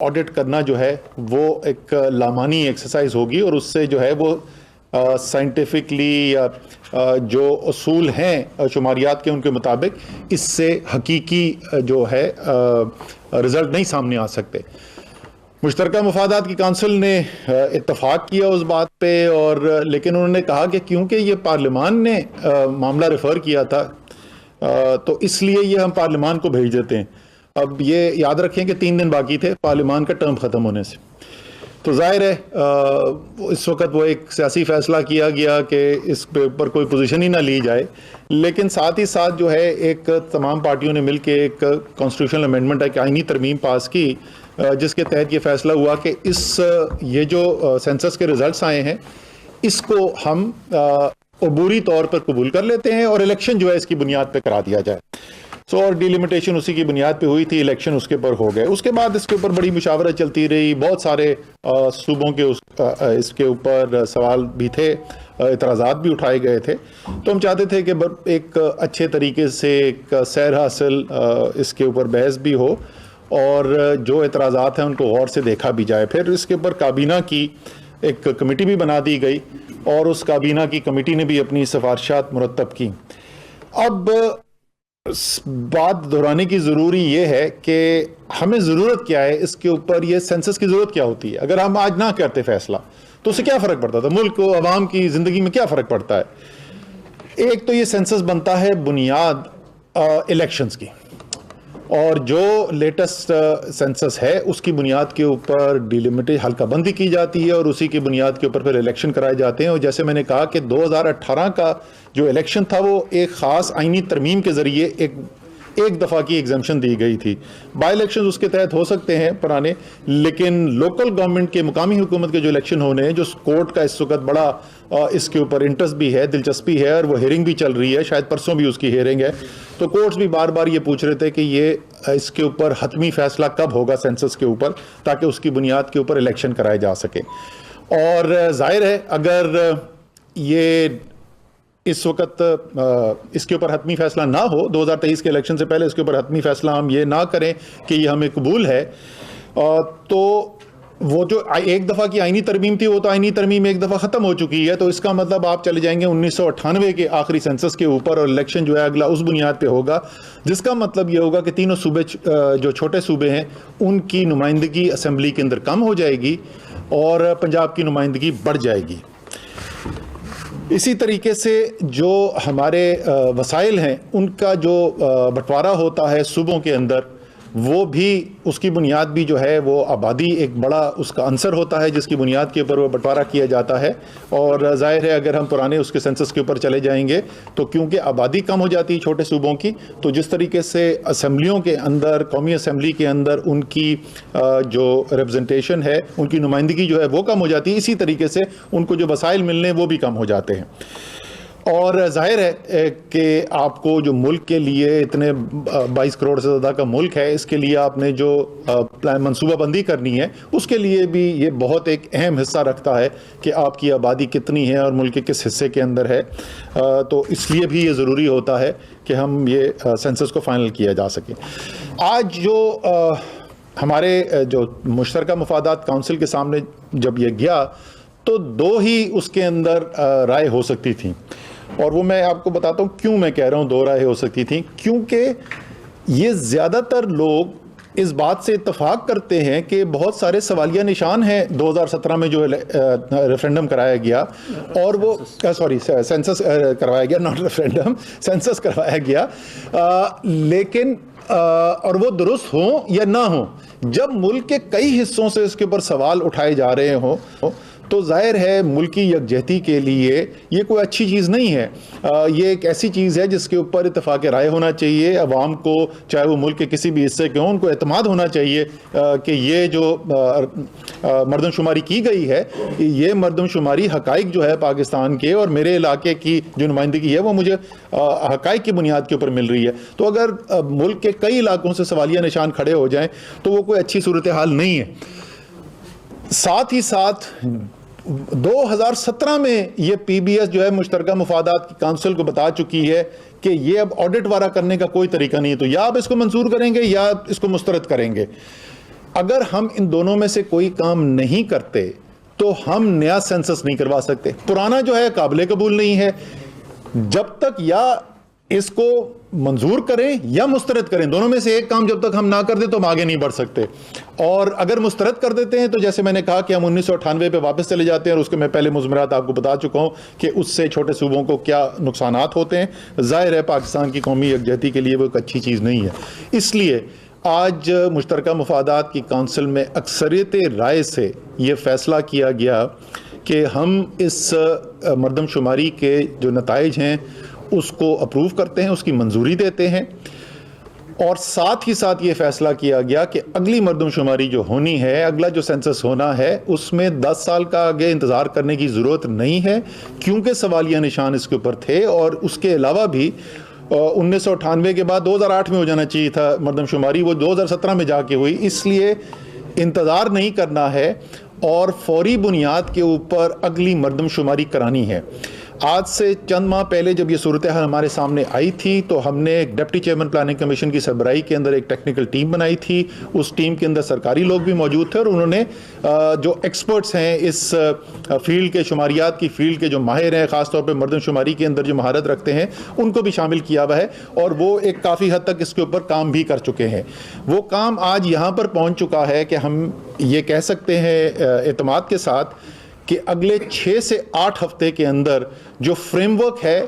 Audit کرنا جو ہے وہ ایک لامانی ایکسرسائز ہوگی، اور اس سے جو ہے وہ سائنٹیفکلی جو اصول ہیں شماریات کے ان کے مطابق اس سے حقیقی جو ہے رزلٹ نہیں سامنے آ سکتے۔ مشترکہ مفادات کی کونسل نے اتفاق کیا اس بات پہ، اور لیکن انہوں نے کہا کہ کیونکہ یہ پارلیمان نے معاملہ ریفر کیا تھا تو اس لیے یہ ہم پارلیمان کو بھیج دیتے ہیں۔ اب یہ یاد رکھیں کہ 3 دن باقی تھے پارلیمان کا ٹرم ختم ہونے سے، تو ظاہر ہے اس وقت وہ ایک سیاسی فیصلہ کیا گیا کہ اس پہ اوپر کوئی پوزیشن ہی نہ لی جائے، لیکن ساتھ ہی ساتھ جو ہے ایک تمام پارٹیوں نے مل کے ایک کانسٹیٹیوشنل امینڈمنٹ ایک آئینی ترمیم پاس کی، جس کے تحت یہ فیصلہ ہوا کہ یہ جو سینسس کے ریزلٹس آئے ہیں اس کو ہم عبوری طور پر قبول کر لیتے ہیں، اور الیکشن جو ہے اس کی بنیاد پہ کرا دیا جائے۔ اور ڈیلیمیٹیشن اسی کی بنیاد پہ ہوئی تھی، الیکشن اس کے اوپر ہو گئے۔ اس کے بعد اس کے اوپر بڑی مشاورت چلتی رہی، بہت سارے صوبوں کے اس کے اوپر سوال بھی تھے، اعتراضات بھی اٹھائے گئے تھے، تو ہم چاہتے تھے کہ ایک اچھے طریقے سے ایک سیر حاصل اس کے اوپر بحث بھی ہو، اور جو اعتراضات ہیں ان کو غور سے دیکھا بھی جائے۔ پھر اس کے اوپر کابینہ کی ایک کمیٹی بھی بنا دی گئی، اور اس کابینہ کی کمیٹی نے بھی اپنی سفارشات مرتب کی۔ اب بات دہرانے کی ضروری یہ ہے کہ ہمیں ضرورت کیا ہے اس کے اوپر، یہ سینسس کی ضرورت کیا ہوتی ہے۔ اگر ہم آج نہ کرتے فیصلہ تو اسے کیا فرق پڑتا تھا، ملک کو عوام کی زندگی میں کیا فرق پڑتا ہے؟ ایک تو یہ سینسس بنتا ہے بنیاد الیکشنز کی، اور جو لیٹسٹ سینسس ہے اس کی بنیاد کے اوپر ڈیلیمیٹیشن حلقہ بندی کی جاتی ہے، اور اسی کی بنیاد کے اوپر پھر الیکشن کرائے جاتے ہیں۔ اور جیسے میں نے کہا کہ 2018 کا جو الیکشن تھا وہ ایک خاص آئینی ترمیم کے ذریعے ایک دفعہ کی ایگزمپشن دی گئی تھی۔ بائی الیکشن اس کے تحت ہو سکتے ہیں پرانے، لیکن لوکل گورنمنٹ کے، مقامی حکومت کے جو الیکشن ہونے ہیں، جو کورٹ کا اس وقت بڑا اس کے اوپر انٹرسٹ بھی ہے، دلچسپی ہے، اور وہ ہیئرنگ بھی چل رہی ہے، شاید پرسوں بھی اس کی ہیئرنگ ہے، تو کورٹس بھی بار بار یہ پوچھ رہے تھے کہ یہ اس کے اوپر حتمی فیصلہ کب ہوگا سینسس کے اوپر، تاکہ اس کی بنیاد کے اوپر الیکشن کرائے جا سکے۔ اور ظاہر ہے اگر یہ اس وقت اس کے اوپر حتمی فیصلہ نہ ہو، 2023 کے الیکشن سے پہلے اس کے اوپر حتمی فیصلہ ہم یہ نہ کریں کہ یہ ہمیں قبول ہے، تو وہ جو ایک دفعہ کی آئینی ترمیم تھی وہ تو آئینی ترمیم ایک دفعہ ختم ہو چکی ہے، تو اس کا مطلب آپ چلے جائیں گے 1998 کے آخری سینسس کے اوپر، اور الیکشن جو ہے اگلا اس بنیاد پہ ہوگا، جس کا مطلب یہ ہوگا کہ تینوں صوبے جو چھوٹے صوبے ہیں ان کی نمائندگی اسمبلی کے اندر کم ہو جائے گی، اور پنجاب کی نمائندگی بڑھ جائے گی۔ اسی طریقے سے جو ہمارے وسائل ہیں ان کا جو بٹوارا ہوتا ہے صوبوں کے اندر، وہ بھی اس کی بنیاد بھی جو ہے وہ آبادی ایک بڑا اس کا عنصر ہوتا ہے، جس کی بنیاد کے اوپر وہ بٹوارا کیا جاتا ہے۔ اور ظاہر ہے اگر ہم پرانے اس کے سینسس کے اوپر چلے جائیں گے تو کیونکہ آبادی کم ہو جاتی ہے چھوٹے صوبوں کی، تو جس طریقے سے اسمبلیوں کے اندر، قومی اسمبلی کے اندر ان کی جو ریپرزنٹیشن ہے، ان کی نمائندگی جو ہے وہ کم ہو جاتی ہے، اسی طریقے سے ان کو جو وسائل ملنے وہ بھی کم ہو جاتے ہیں۔ اور ظاہر ہے کہ آپ کو جو ملک کے لیے اتنے 22 کروڑ سے زیادہ کا ملک ہے، اس کے لیے آپ نے جو منصوبہ بندی کرنی ہے، اس کے لیے بھی یہ بہت ایک اہم حصہ رکھتا ہے کہ آپ کی آبادی کتنی ہے اور ملک کے کس حصے کے اندر ہے، تو اس لیے بھی یہ ضروری ہوتا ہے کہ ہم یہ سینسس کو فائنل کیا جا سکے۔ آج جو ہمارے جو مشترکہ مفادات کونسل کے سامنے جب یہ گیا تو 2 ہی اس کے اندر رائے ہو سکتی تھیں، اور وہ میں آپ کو بتاتا ہوں کیوں میں کہہ رہا ہوں 2 رائے ہو سکتی تھیں، کیونکہ یہ زیادہ تر لوگ اس بات سے اتفاق کرتے ہیں کہ بہت سارے سوالیہ نشان ہیں 2017 میں جو ریفرینڈم کرایا گیا، اور وہ سینسس کروایا گیا، ناٹ ریفرینڈم، سینسس کروایا گیا، لیکن اور وہ درست ہوں یا نہ ہوں، جب ملک کے کئی حصوں سے اس کے اوپر سوال اٹھائے جا رہے ہوں تو ظاہر ہے ملکی یکجہتی کے لیے یہ کوئی اچھی چیز نہیں ہے۔ یہ ایک ایسی چیز ہے جس کے اوپر اتفاق رائے ہونا چاہیے، عوام کو چاہے وہ ملک کے کسی بھی حصے کے ہوں، ان کو اعتماد ہونا چاہیے کہ یہ جو مردم شماری کی گئی ہے، یہ مردم شماری حقائق جو ہے پاکستان کے اور میرے علاقے کی جو نمائندگی ہے وہ مجھے حقائق کی بنیاد کے اوپر مل رہی ہے۔ تو اگر ملک کے کئی علاقوں سے سوالیہ نشان کھڑے ہو جائیں تو وہ کوئی اچھی صورتحال نہیں ہے۔ ساتھ ہی ساتھ 2017 میں یہ پی بی ایس جو ہے مشترکہ مفادات کی کونسل کو بتا چکی ہے کہ یہ اب آڈٹ وارا کرنے کا کوئی طریقہ نہیں ہے، تو یا آپ اس کو منظور کریں گے یا اس کو مسترد کریں گے۔ اگر ہم ان دونوں میں سے کوئی کام نہیں کرتے تو ہم نیا سینسس نہیں کروا سکتے. پرانا جو ہے قابل قبول نہیں ہے. جب تک یا اس کو منظور کریں یا مسترد کریں, دونوں میں سے ایک کام جب تک ہم نہ کر دیں تو ہم آگے نہیں بڑھ سکتے. اور اگر مسترد کر دیتے ہیں تو جیسے میں نے کہا کہ ہم 1998 پہ واپس چلے جاتے ہیں, اور اس کے میں پہلے مضمرات آپ کو بتا چکا ہوں کہ اس سے چھوٹے صوبوں کو کیا نقصانات ہوتے ہیں. ظاہر ہے پاکستان کی قومی یکجہتی کے لیے وہ ایک اچھی چیز نہیں ہے. اس لیے آج مشترکہ مفادات کی کونسل میں اکثریت رائے سے یہ فیصلہ کیا گیا کہ ہم اس مردم شماری کے جو نتائج ہیں اس کو اپروو کرتے ہیں, اس کی منظوری دیتے ہیں. اور ساتھ ہی ساتھ یہ فیصلہ کیا گیا کہ اگلی مردم شماری جو ہونی ہے, اگلا جو سینسس ہونا ہے, اس میں 10 سال کا آگے انتظار کرنے کی ضرورت نہیں ہے, کیونکہ سوالیہ نشان اس کے اوپر تھے. اور اس کے علاوہ بھی 1998 کے بعد 2008 میں ہو جانا چاہیے تھا مردم شماری, وہ 2017 میں جا کے ہوئی. اس لیے انتظار نہیں کرنا ہے اور فوری بنیاد کے اوپر اگلی مردم شماری کرانی ہے. آج سے چند ماہ پہلے جب یہ صورتحال ہمارے سامنے آئی تھی تو ہم نے ایک ڈپٹی چیئرمین پلاننگ کمیشن کی سربراہی کے اندر ایک ٹیکنیکل ٹیم بنائی تھی. اس ٹیم کے اندر سرکاری لوگ بھی موجود تھے, اور انہوں نے جو ایکسپرٹس ہیں اس فیلڈ کے, شماریات کی فیلڈ کے جو ماہر ہیں, خاص طور پہ مردم شماری کے اندر جو مہارت رکھتے ہیں, ان کو بھی شامل کیا ہوا ہے. اور وہ ایک کافی حد تک اس کے اوپر کام بھی کر چکے ہیں. وہ کام آج یہاں پر پہنچ چکا ہے کہ ہم یہ کہہ سکتے ہیں اعتماد کے ساتھ کہ اگلے 6 سے 8 ہفتے کے اندر جو فریم ورک ہے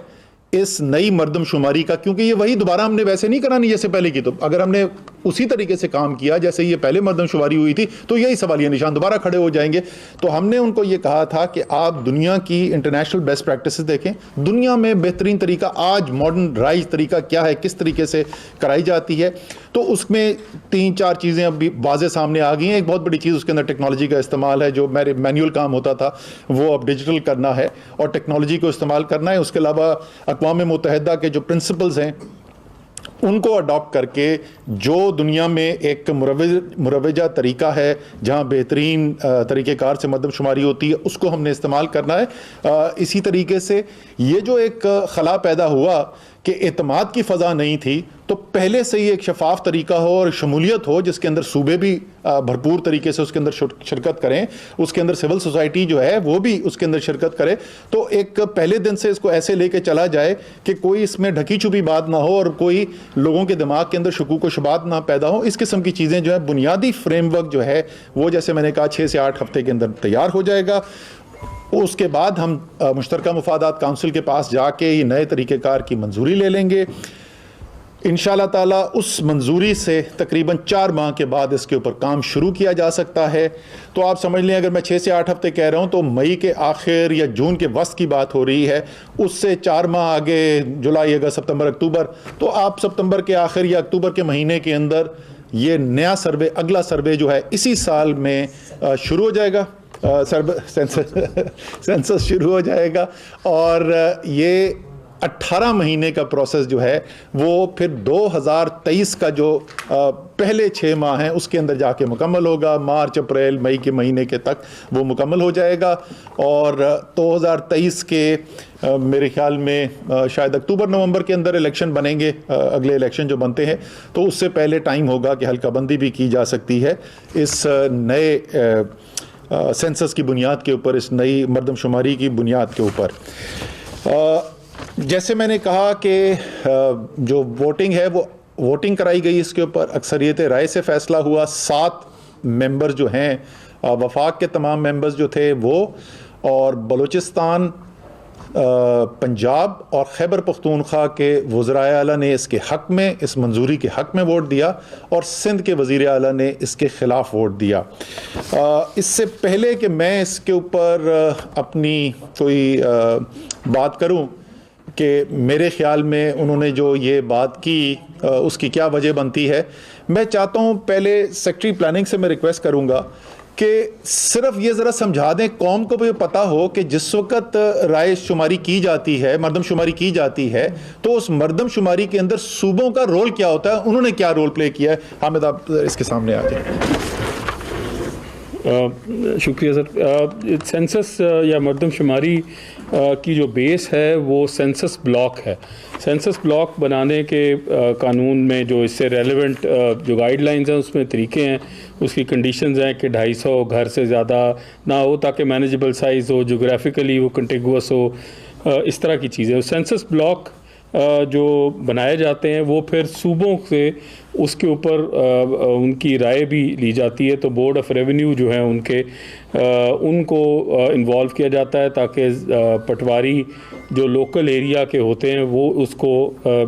اس نئی مردم شماری کا, کیونکہ یہ وہی دوبارہ ہم نے ویسے نہیں کرانی جیسے پہلے کی. تو اگر ہم نے اسی طریقے سے کام کیا جیسے یہ پہلے مردم شماری ہوئی تھی تو یہی سوالیہ نشان دوبارہ کھڑے ہو جائیں گے. تو ہم نے ان کو یہ کہا تھا کہ آپ دنیا کی انٹرنیشنل بیسٹ پریکٹسز دیکھیں, دنیا میں بہترین طریقہ آج ماڈرن رائج طریقہ کیا ہے, کس طریقے سے کرائی جاتی ہے. تو اس میں 3-4 چیزیں اب بھی واضح سامنے آ گئی ہیں. ایک بہت بڑی چیز اس کے اندر ٹیکنالوجی کا استعمال ہے. جو میرے مینول کام ہوتا تھا وہ اب ڈیجیٹل کرنا ہے اور ٹیکنالوجی کو استعمال کرنا ہے. اس کے علاوہ اقوام متحدہ کے جو پرنسپلز ہیں ان کو اڈاپٹ کر کے جو دنیا میں ایک مروجہ طریقہ ہے جہاں بہترین طریقہ کار سے مردم شماری ہوتی ہے, اس کو ہم نے استعمال کرنا ہے. اسی طریقے سے یہ جو ایک خلا پیدا ہوا کہ اعتماد کی فضا نہیں تھی, تو پہلے سے ہی ایک شفاف طریقہ ہو اور شمولیت ہو جس کے اندر صوبے بھی بھرپور طریقے سے اس کے اندر شرکت کریں, اس کے اندر سول سوسائٹی جو ہے وہ بھی اس کے اندر شرکت کرے. تو ایک پہلے دن سے اس کو ایسے لے کے چلا جائے کہ کوئی اس میں ڈھکی چھپی بات نہ ہو اور کوئی لوگوں کے دماغ کے اندر شکوک و شبہات نہ پیدا ہو. اس قسم کی چیزیں جو ہے بنیادی فریم ورک جو ہے وہ جیسے میں نے کہا 6 سے 8 ہفتے کے اندر تیار ہو جائے گا. اس کے بعد ہم مشترکہ مفادات کونسل کے پاس جا کے یہ نئے طریقہ کار کی منظوری لے لیں گے. انشاءاللہ تعالیٰ اس منظوری سے تقریباً 4 ماہ کے بعد اس کے اوپر کام شروع کیا جا سکتا ہے. تو آپ سمجھ لیں اگر میں 6 سے 8 ہفتے کہہ رہا ہوں تو مئی کے آخر یا جون کے وسط کی بات ہو رہی ہے. اس سے 4 ماہ آگے جولائی, اگست, ستمبر, اکتوبر, تو آپ ستمبر کے آخر یا اکتوبر کے مہینے کے اندر یہ نیا سروے, اگلا سروے جو ہے اسی سال میں شروع ہو جائے گا, سینسس شروع ہو جائے گا. اور یہ 18 مہینے کا پروسیس جو ہے وہ پھر 2023 کا جو پہلے 6 ماہ ہیں اس کے اندر جا کے مکمل ہوگا. مارچ, اپریل, مئی کے مہینے کے تک وہ مکمل ہو جائے گا. اور 2023 کے میرے خیال میں شاید اکتوبر نومبر کے اندر الیکشن بنیں گے, اگلے الیکشن جو بنتے ہیں, تو اس سے پہلے ٹائم ہوگا کہ حلقہ بندی بھی کی جا سکتی ہے اس نئے سینسس کی بنیاد کے اوپر, اس نئی مردم شماری کی بنیاد کے اوپر. جیسے میں نے کہا کہ جو ووٹنگ ہے وہ ووٹنگ کرائی گئی, اس کے اوپر اکثریت رائے سے فیصلہ ہوا. 7 ممبر جو ہیں وفاق کے تمام ممبرز جو تھے وہ, اور بلوچستان, پنجاب اور خیبر پختونخوا کے وزرائے اعلیٰ نے اس کے حق میں, اس منظوری کے حق میں ووٹ دیا, اور سندھ کے وزیر اعلیٰ نے اس کے خلاف ووٹ دیا. اس سے پہلے کہ میں اس کے اوپر اپنی کوئی بات کروں کہ میرے خیال میں انہوں نے جو یہ بات کی اس کی کیا وجہ بنتی ہے, میں چاہتا ہوں پہلے سیکٹری پلاننگ سے میں ریکویسٹ کروں گا کہ صرف یہ ذرا سمجھا دیں, قوم کو بھی پتہ ہو کہ جس وقت رائے شماری کی جاتی ہے, مردم شماری کی جاتی ہے, تو اس مردم شماری کے اندر صوبوں کا رول کیا ہوتا ہے, انہوں نے کیا رول پلے کیا ہے. حامد آپ اس کے سامنے آ جائیں. شکریہ سر. سینسس یا مردم شماری کی جو بیس ہے وہ سینسس بلاک ہے. سینسس بلاک بنانے کے قانون میں جو اس سے ریلیونٹ جو گائیڈ لائنز ہیں اس میں طریقے ہیں, اس کی کنڈیشنز ہیں کہ 250 گھر سے زیادہ نہ ہو تاکہ مینیجبل سائز ہو, جغرافیکلی وہ کنٹیگوس ہو, اس طرح کی چیزیں. سینسس بلاک جو بنائے جاتے ہیں وہ پھر صوبوں سے اس کے اوپر ان کی رائے بھی لی جاتی ہے. تو بورڈ آف ریونیو جو ہیں ان کو انوالو کیا جاتا ہے تاکہ پٹواری جو لوکل ایریا کے ہوتے ہیں وہ اس کو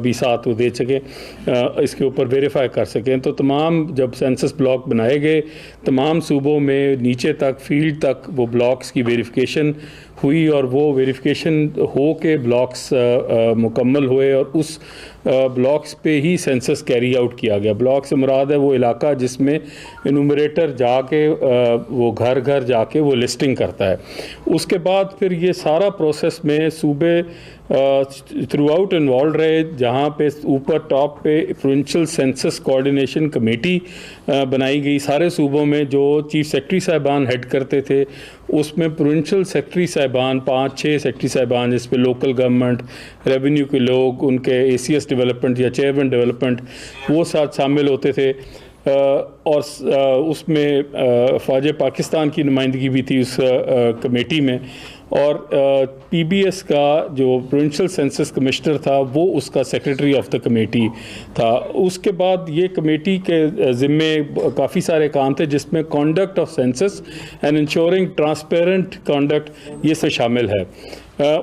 بھی ساتھ دے سکیں, اس کے اوپر ویریفائی کر سکیں. تو تمام جب سینسس بلاک بنائے گئے تمام صوبوں میں نیچے تک فیلڈ تک وہ بلاکس کی ویریفیکیشن ہوئی, اور وہ ویریفیکیشن ہو کے بلاکس مکمل ہوئے, اور اس بلاکس پہ ہی سینسس کیری آؤٹ کیا گیا. بلاک سے مراد ہے وہ علاقہ جس میں انومریٹر جا کے وہ گھر گھر جا کے وہ لسٹنگ کرتا ہے. اس کے بعد پھر یہ سارا پروسیس میں صوبے تھرو آؤٹ انوالو رہے, جہاں پہ اوپر ٹاپ پہ پروونشل سینسس کوآرڈینیشن کمیٹی بنائی گئی سارے صوبوں میں, جو چیف سیکرٹری صاحبان ہیڈ کرتے تھے. اس میں پروونشل سیکرٹری صاحبان 5-6 سیکرٹری صاحبان جس پہ لوکل گورنمنٹ, ریونیو کے لوگ, ان کے ACS ڈیولپمنٹ یا چیئرمین ڈیولپمنٹ وہ ساتھ شامل ہوتے تھے. اور اس میں فوج پاکستان کی نمائندگی بھی تھی اس کمیٹی میں, اور PBS کا جو پروونشل سینسس کمشنر تھا وہ اس کا سیکرٹری آف دا کمیٹی تھا. اس کے بعد یہ کمیٹی کے ذمے کافی سارے کام تھے جس میں conduct of census and ensuring transparent conduct یہ سے شامل ہے.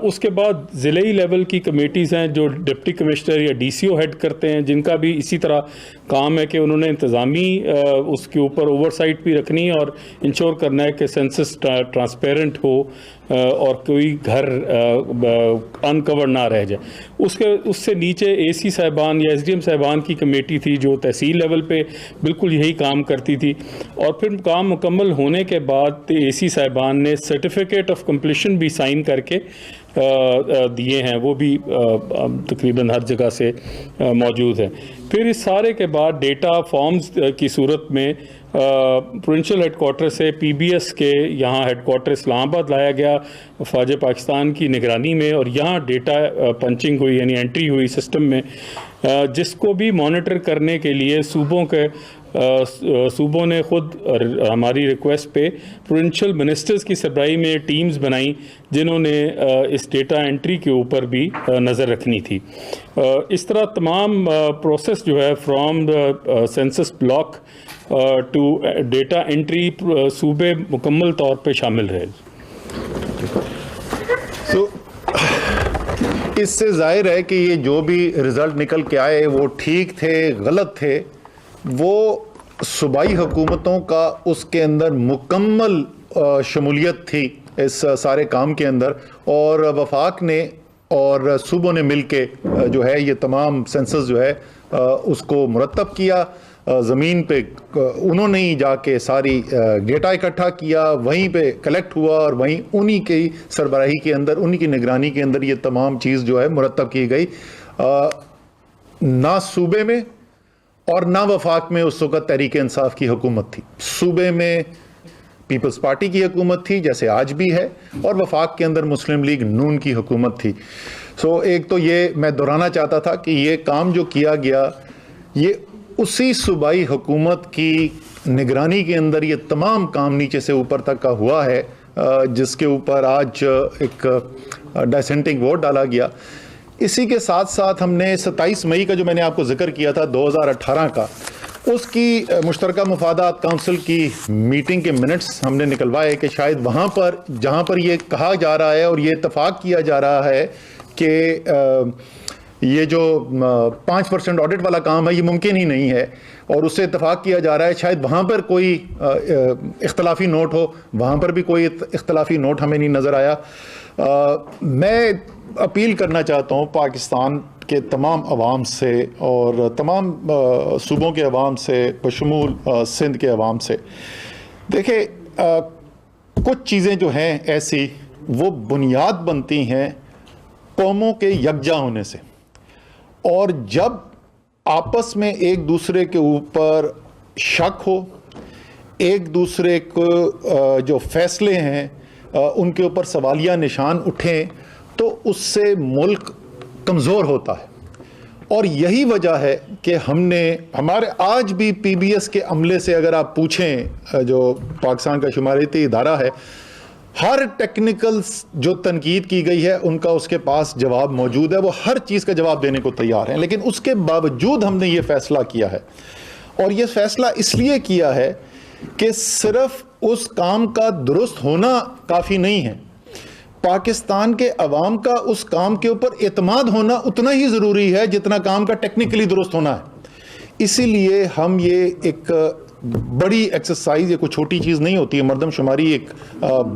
اس کے بعد ضلعی لیول کی کمیٹیز ہیں جو ڈپٹی کمشنر یا DCO ہیڈ کرتے ہیں, جن کا بھی اسی طرح کام ہے کہ انہوں نے انتظامی اس کے اوپر اوور سائٹ بھی رکھنی اور انشور کرنا ہے کہ سینسس ٹرانسپیرنٹ ہو اور کوئی گھر انکور نہ رہ جائے. اس سے نیچے AC صاحبان یا SDM صاحبان کی کمیٹی تھی جو تحصیل لیول پہ بالکل یہی کام کرتی تھی. اور پھر کام مکمل ہونے کے بعد AC صاحبان نے سرٹیفکیٹ آف کمپلیشن بھی سائن کر کے دیے ہیں, وہ بھی تقریباً ہر جگہ سے موجود ہیں. پھر اس سارے کے بعد ڈیٹا فارمز کی صورت میں پروونشل ہیڈ کوارٹر سے PBS کے یہاں ہیڈ کوارٹر اسلام آباد لایا گیا فوج پاکستان کی نگرانی میں, اور یہاں ڈیٹا پنچنگ ہوئی یعنی انٹری ہوئی سسٹم میں, جس کو بھی مانیٹر کرنے کے لیے صوبوں نے خود ہماری ریکویسٹ پہ پروونشل منسٹرز کی سربراہی میں ٹیمز بنائیں جنہوں نے اس ڈیٹا انٹری کے اوپر بھی نظر رکھنی تھی. اس طرح تمام پروسیس جو ہے from census block to data entry صوبے مکمل طور پہ شامل رہے. اس سے ظاہر ہے کہ یہ جو بھی رزلٹ نکل کے آئے وہ ٹھیک تھے غلط تھے, وہ صوبائی حکومتوں کا اس کے اندر مکمل شمولیت تھی اس سارے کام کے اندر, اور وفاق نے اور صوبوں نے مل کے جو ہے یہ تمام سینسس جو ہے اس کو مرتب کیا. زمین پہ انہوں نے ہی جا کے ساری ڈیٹا اکٹھا کیا, وہیں پہ کلیکٹ ہوا, اور وہیں انہی کی سربراہی کے اندر انہی کی نگرانی کے اندر یہ تمام چیز جو ہے مرتب کی گئی. نہ صوبے میں اور نہ وفاق میں اس وقت تحریک انصاف کی حکومت تھی. صوبے میں پیپلز پارٹی کی حکومت تھی جیسے آج بھی ہے, اور وفاق کے اندر مسلم لیگ نون کی حکومت تھی. ایک تو یہ میں دہرانا چاہتا تھا کہ یہ کام جو کیا گیا یہ اسی صوبائی حکومت کی نگرانی کے اندر یہ تمام کام نیچے سے اوپر تک کا ہوا ہے, جس کے اوپر آج ایک ڈسینٹنگ ووٹ ڈالا گیا. اسی کے ساتھ ساتھ ہم نے 27 مئی کا جو میں نے آپ کو ذکر کیا تھا 2018 کا, اس کی مشترکہ مفادات کونسل کی میٹنگ کے منٹس ہم نے نکلوائے کہ شاید وہاں پر جہاں پر یہ کہا جا رہا ہے اور یہ اتفاق کیا جا رہا ہے کہ یہ جو 5% آڈٹ والا کام ہے یہ ممکن ہی نہیں ہے, اور اس سے اتفاق کیا جا رہا ہے شاید وہاں پر کوئی اختلافی نوٹ ہو, وہاں پر بھی کوئی اختلافی نوٹ ہمیں نہیں نظر آیا. میں اپیل کرنا چاہتا ہوں پاکستان کے تمام عوام سے اور تمام صوبوں کے عوام سے بشمول سندھ کے عوام سے, دیکھیں کچھ چیزیں جو ہیں ایسی وہ بنیاد بنتی ہیں قوموں کے یکجا ہونے سے, اور جب آپس میں ایک دوسرے کے اوپر شک ہو, ایک دوسرے کو جو فیصلے ہیں ان کے اوپر سوالیہ نشان اٹھیں تو اس سے ملک کمزور ہوتا ہے. اور یہی وجہ ہے کہ ہم نے ہمارے آج بھی پی بی ایس کے عملے سے اگر آپ پوچھیں، جو پاکستان کا شماریاتی ادارہ ہے، ہر ٹیکنیکل جو تنقید کی گئی ہے ان کا اس کے پاس جواب موجود ہے، وہ ہر چیز کا جواب دینے کو تیار ہیں. لیکن اس کے باوجود ہم نے یہ فیصلہ کیا ہے، اور یہ فیصلہ اس لیے کیا ہے کہ صرف اس کام کا درست ہونا کافی نہیں ہے، پاکستان کے عوام کا اس کام کے اوپر اعتماد ہونا اتنا ہی ضروری ہے جتنا کام کا ٹیکنیکلی درست ہونا ہے. اسی لیے ہم یہ ایک بڑی ایکسرسائز، یہ کوئی چھوٹی چیز نہیں ہوتی ہے، مردم شماری ایک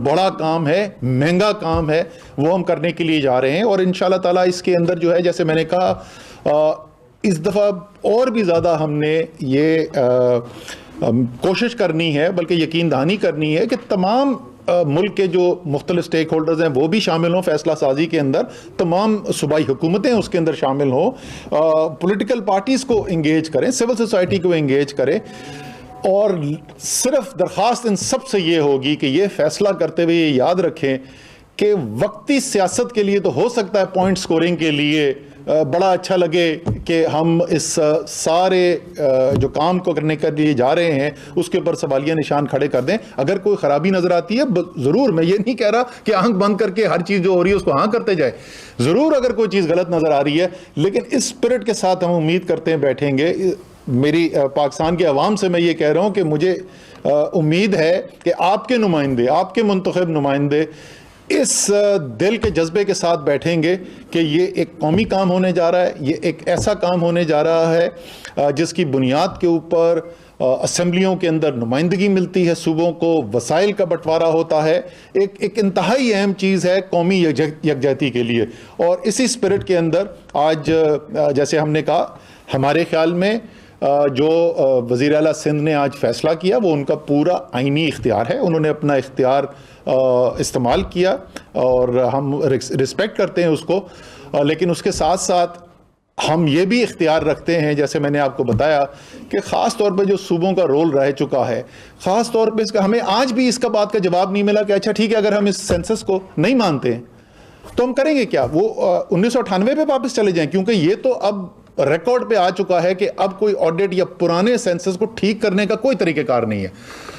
بڑا کام ہے، مہنگا کام ہے، وہ ہم کرنے کے لیے جا رہے ہیں. اور انشاءاللہ تعالیٰ اس کے اندر جو ہے، جیسے میں نے کہا، اس دفعہ اور بھی زیادہ ہم نے یہ کوشش کرنی ہے، بلکہ یقین دہانی کرنی ہے کہ تمام ملک کے جو مختلف سٹیک ہولڈرز ہیں وہ بھی شامل ہوں فیصلہ سازی کے اندر، تمام صوبائی حکومتیں اس کے اندر شامل ہوں، پولیٹیکل پارٹیز کو انگیج کریں، سول سوسائٹی کو انگیج کریں. اور صرف درخواست ان سب سے یہ ہوگی کہ یہ فیصلہ کرتے ہوئے یہ یاد رکھیں کہ وقتی سیاست کے لیے تو ہو سکتا ہے پوائنٹ سکورنگ کے لیے بڑا اچھا لگے کہ ہم اس سارے جو کام کو کرنے کے لیے جا رہے ہیں اس کے اوپر سوالیہ نشان کھڑے کر دیں. اگر کوئی خرابی نظر آتی ہے ضرور، میں یہ نہیں کہہ رہا کہ آنکھ بند کر کے ہر چیز جو ہو رہی ہے اس کو ہاں کرتے جائے، ضرور اگر کوئی چیز غلط نظر آ رہی ہے، لیکن اس اسپرٹ کے ساتھ ہم امید کرتے ہیں بیٹھیں گے. میری پاکستان کے عوام سے میں یہ کہہ رہا ہوں کہ مجھے امید ہے کہ آپ کے نمائندے، آپ کے منتخب نمائندے اس دل کے جذبے کے ساتھ بیٹھیں گے کہ یہ ایک قومی کام ہونے جا رہا ہے، یہ ایک ایسا کام ہونے جا رہا ہے جس کی بنیاد کے اوپر اسمبلیوں کے اندر نمائندگی ملتی ہے، صوبوں کو وسائل کا بٹوارا ہوتا ہے. ایک انتہائی اہم چیز ہے قومی یکجہتی کے لیے. اور اسی اسپرٹ کے اندر آج جیسے ہم نے کہا، ہمارے خیال میں جو وزیر اعلیٰ سندھ نے آج فیصلہ کیا وہ ان کا پورا آئینی اختیار ہے، انہوں نے اپنا اختیار استعمال کیا اور ہم رسپیکٹ کرتے ہیں اس کو. لیکن اس کے ساتھ ساتھ ہم یہ بھی اختیار رکھتے ہیں، جیسے میں نے آپ کو بتایا، کہ خاص طور پہ جو صوبوں کا رول رہ چکا ہے، خاص طور پہ اس کا ہمیں آج بھی اس کا بات کا جواب نہیں ملا کہ اچھا ٹھیک ہے اگر ہم اس سینسس کو نہیں مانتے ہیں تو ہم کریں گے کیا. وہ 1998 پہ واپس چلے جائیں، کیونکہ یہ تو اب ریکارڈ پہ آ چکا ہے کہ اب کوئی آڈٹ یا پرانے سینسس کو ٹھیک کرنے کا کوئی طریقہ کار نہیں ہے.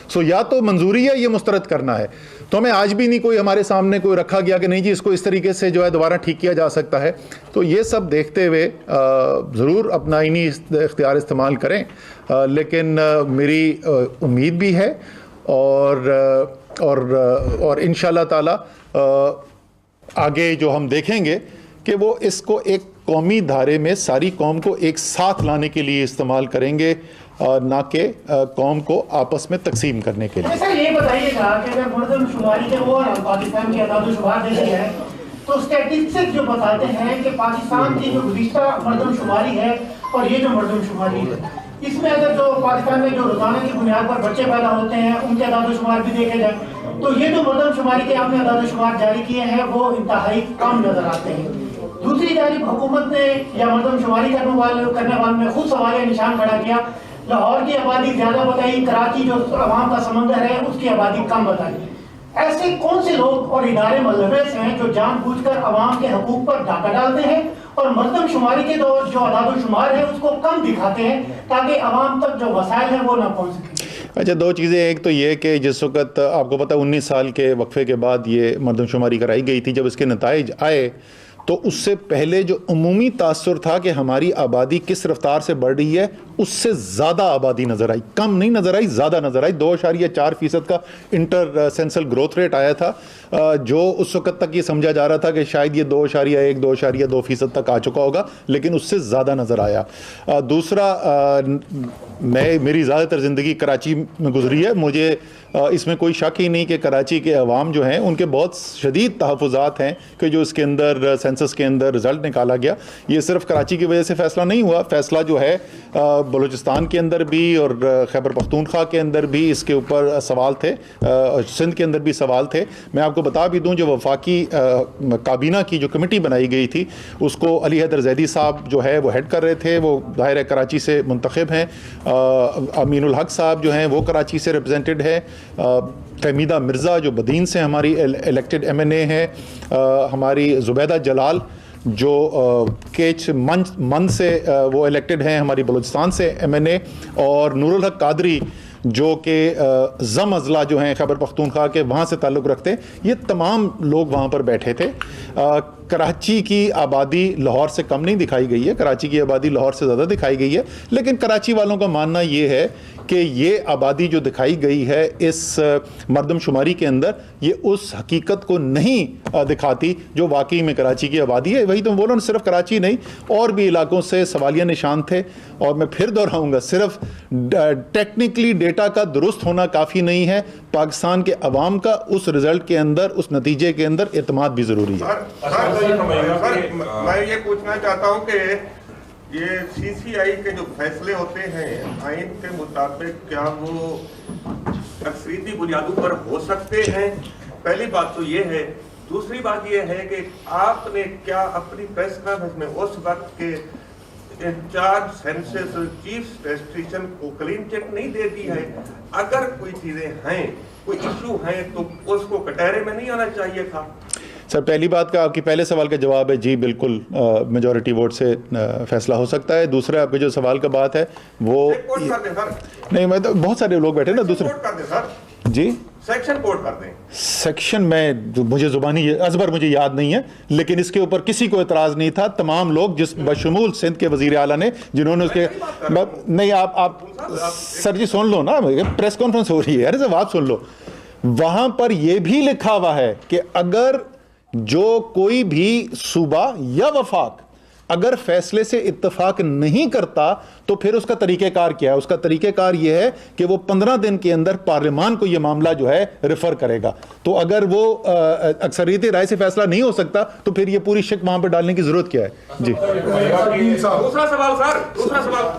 سو یا تو منظوری ہے، یہ مسترد کرنا ہے. تو ہمیں آج بھی نہیں کوئی ہمارے سامنے کوئی رکھا گیا کہ نہیں جی اس کو اس طریقے سے جو ہے دوبارہ ٹھیک کیا جا سکتا ہے. تو یہ سب دیکھتے ہوئے ضرور اپنا آئینی اختیار استعمال کریں، لیکن میری امید بھی ہے اور انشاءاللہ تعالی آگے جو ہم دیکھیں گے کہ وہ اس کو ایک قومی دھارے میں ساری قوم کو ایک ساتھ لانے کے لیے استعمال کریں گے، نہ کہ قوم کو آپس میں تقسیم کرنے کے لیے. سر یہ بتائیے گا کہ اگر مردم شماری کے وہ پاکستان کی اعداد و شمار دیکھی ہے تو اسٹیٹسٹک جو بتاتے ہیں کہ پاکستان کی جو گزشتہ مردم شماری ہے اور یہ جو مردم شماری ہے، اس میں اگر جو پاکستان میں جو روزانہ کی بنیاد پر بچے پیدا ہوتے ہیں ان کے اعداد و شمار بھی دیکھے جائیں تو یہ جو مردم شماری کے آپ نے اعداد و شمار جاری کیے ہیں وہ انتہائی کم نظر آتے ہیں. دوسری جانب حکومت نے یا مردم شماری کرنے والوں نے خود سوالیہ نشان کھڑا کیا، لاہور کی آبادی زیادہ بتائی، کراچی جو عوام کا سمندر ہے اس کی آبادی کم بتائی. ایسے کون سے لوگ اور ادارے ملوث ہیں جو جان بوجھ کر عوام کے حقوق پر ڈاکہ ڈالتے ہیں اور مردم شماری کے جو اعداد و شمار ہے اس کو کم دکھاتے ہیں تاکہ عوام تک جو وسائل ہیں وہ نہ پہنچ سکیں؟ اچھا، دو چیزیں. ایک تو یہ کہ جس وقت آپ کو پتہ 19 سال کے وقفے کے بعد یہ مردم شماری کرائی گئی تھی، جب اس کے نتائج آئے تو اس سے پہلے جو عمومی تاثر تھا کہ ہماری آبادی کس رفتار سے بڑھ رہی ہے، اس سے زیادہ آبادی نظر آئی، کم نہیں نظر آئی، زیادہ نظر آئی. 2.4% کا انٹر سینسل گروتھ ریٹ آیا تھا، جو اس وقت تک یہ سمجھا جا رہا تھا کہ شاید یہ 2.1-2.2% تک آ چکا ہوگا، لیکن اس سے زیادہ نظر آیا. دوسرا، میری زیادہ تر زندگی کراچی میں گزری ہے، مجھے اس میں کوئی شک ہی نہیں کہ کراچی کے عوام جو ہیں ان کے بہت شدید تحفظات ہیں کہ جو اس کے اندر سینسس کے اندر رزلٹ نکالا گیا. یہ صرف کراچی کی وجہ سے فیصلہ نہیں ہوا, فیصلہ جو ہے بلوچستان کے اندر بھی اور خیبر پختونخوا کے اندر بھی اس کے اوپر سوال تھے, سندھ کے اندر بھی سوال تھے. میں آپ کو بتا بھی دوں جو وفاقی کابینہ کی جو کمیٹی بنائی گئی تھی اس کو علی حیدر زیدی صاحب جو ہے وہ ہیڈ کر رہے تھے, وہ ظاہر ہے کراچی سے منتخب ہیں. امین الحق صاحب جو ہیں وہ کراچی سے ریپرزینٹڈ ہے. فہمیدہ مرزا جو بدین سے ہماری الیکٹڈ ایم این اے ہیں. ہماری زبیدہ جلال جو کیچ من سے وہ الیکٹڈ ہیں ہماری بلوچستان سے ایم این اے, اور نور الحق قادری جو کہ زم اضلاع جو ہیں خیبر پختونخوا کے وہاں سے تعلق رکھتے ہیں. یہ تمام لوگ وہاں پر بیٹھے تھے. کراچی کی آبادی لاہور سے کم نہیں دکھائی گئی ہے, کراچی کی آبادی لاہور سے زیادہ دکھائی گئی ہے, لیکن کراچی والوں کا ماننا یہ ہے کہ یہ آبادی جو دکھائی گئی ہے اس مردم شماری کے اندر یہ اس حقیقت کو نہیں دکھاتی جو واقعی میں کراچی کی آبادی ہے. وہی تو بول رہا ہوں, صرف کراچی نہیں اور بھی علاقوں سے سوالیہ نشان تھے. اور میں پھر دہراؤں گا, صرف ٹیکنیکلی ڈیٹا کا درست ہونا کافی نہیں ہے, پاکستان کے عوام کا اس رزلٹ کے اندر, اس نتیجے کے اندر اعتماد بھی ضروری ہے. میں یہ پوچھنا چاہتا ہوں کہ یہ سی سی آئی کے جو فیصلے ہوتے ہیں آئین کے مطابق کیا وہ اکثریتی بنیادوں پر ہو سکتے ہیں؟ پہلی بات تو یہ ہے. دوسری بات یہ ہے کہ آپ نے کیا اپنی پریس کانفرنس میں اس وقت کے انچارج سینسس چیف اسٹیٹسٹیشین کو کلین چیٹ نہیں دے دی ہے؟ اگر کوئی چیزیں ہیں, کوئی ایشو ہیں تو اس کو کٹہرے میں نہیں آنا چاہیے تھا. سر پہلی بات کا آپ کی پہلے سوال کا جواب ہے جی بالکل میجورٹی ووٹ سے فیصلہ ہو سکتا ہے. دوسرا آپ کے جو سوال کا بات ہے وہ نہیں, میں تو بہت سارے لوگ بیٹھے نا دوسرے جی سیکشن کوڈ کر دیں. سیکشن میں مجھے زبانی ازبر مجھے یاد نہیں ہے, لیکن اس کے اوپر کسی کو اعتراض نہیں تھا. تمام لوگ جس بشمول سندھ کے وزیر اعلیٰ نے جنہوں نے اس کے نہیں آپ سر جی سن لو نا, پریس کانفرنس ہو رہی ہے, ارے صاحب آپ سن لو. وہاں پر یہ بھی لکھا ہوا ہے کہ اگر جو کوئی بھی صوبہ یا وفاق اگر فیصلے سے اتفاق نہیں کرتا تو پھر اس کا طریقہ کار کیا ہے. اس کا طریقہ کار یہ ہے کہ وہ 15 دن کے اندر پارلیمان کو یہ معاملہ جو ہے ریفر کرے گا. تو اگر وہ اکثریتی رائے سے فیصلہ نہیں ہو سکتا تو پھر یہ پوری شک وہاں پہ ڈالنے کی ضرورت کیا ہے. جی دوسرا سوال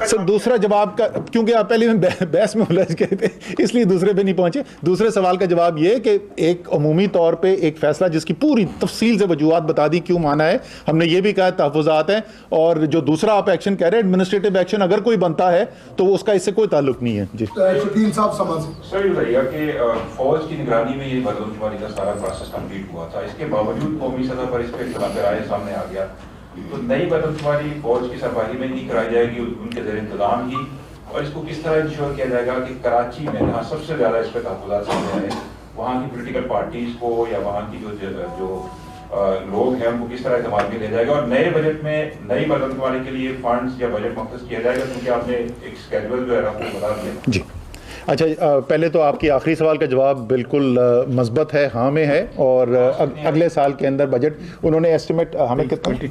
سر دوسرا جواب کا, کیونکہ آپ پہلے بحث میں الجھ گئے تھے اس لیے دوسرے پہ نہیں پہنچے. دوسرے سوال کا جواب یہ کہ ایک عمومی طور پہ ایک فیصلہ جس کی پوری تفصیل سے وجوہات بتا دی کیوں مانا ہے. ہم نے یہ بھی کہا تحفظات ہیں, اور جو دوسرا آپ ایکشن کہہ رہے ہیں ایڈمنسٹریٹو ایکشن اگر کوئی بنتا ہے تو اس کا اس سے کوئی تعلق نہیں ہے. جی شکیل صاحب سمجھ سر یہ بتائیے کہ فوج کی نگرانی میں یہ مردم شماری کا سارا پروسیس کمپلیٹ ہوا تھا, اس کے باوجود قومی سطح پر اس پہ اختلاف رائے سامنے آ گیا. تو نئی مردم شماری فوج کی سربراہی میں نہیں کرائی جائے گی, ان کے زیر انتظام کی, اور اس کو کس طرح انشور کیا جائے گا کہ کراچی میں جہاں سب سے زیادہ اس پہ تحفظات سامنے آئے وہاں کی پولیٹیکل پارٹیز کو یا وہاں کی جو لوگ ہیں ان کو کس طرح اعتماد میں لیا جائے گا, اور نئے بجٹ میں نئی مردم شماری کے لیے فنڈز یا بجٹ مختص کیا جائے گا, کیونکہ آپ نے ایک اسکیڈول جو ہے وہ بتا دیا. جی اچھا, پہلے تو آپ کی آخری سوال کا جواب بالکل مثبت ہے, ہاں میں ہے. اور اگلے سال کے اندر بجٹ انہوں نے ایسٹیمیٹ ہمیں کتنا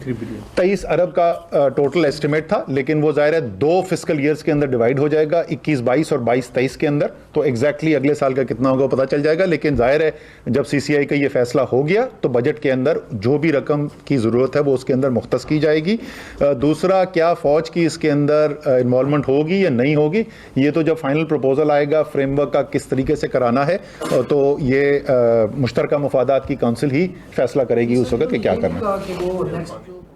23 ارب کا ٹوٹل ایسٹیمیٹ تھا, لیکن وہ ظاہر ہے 2 فسکل ایئرز کے اندر ڈیوائڈ ہو جائے گا, 21-22 اور 22-23 کے اندر. تو ایگزیکٹلی اگلے سال کا کتنا ہوگا پتہ چل جائے گا. لیکن ظاہر ہے جب سی سی آئی کا یہ فیصلہ ہو گیا تو بجٹ کے اندر جو بھی رقم کی ضرورت ہے وہ اس کے اندر مختص کی جائے گی. دوسرا کیا فوج کی اس کے اندر انوالومنٹ ہوگی یا نہیں ہوگی, یہ تو جب فائنل پروپوزل آئے گا فریم ورک کا کس طریقے سے کرانا ہے تو یہ مشترکہ مفادات کی کونسل ہی فیصلہ کرے گی اس وقت کہ کیا کرنا ہے.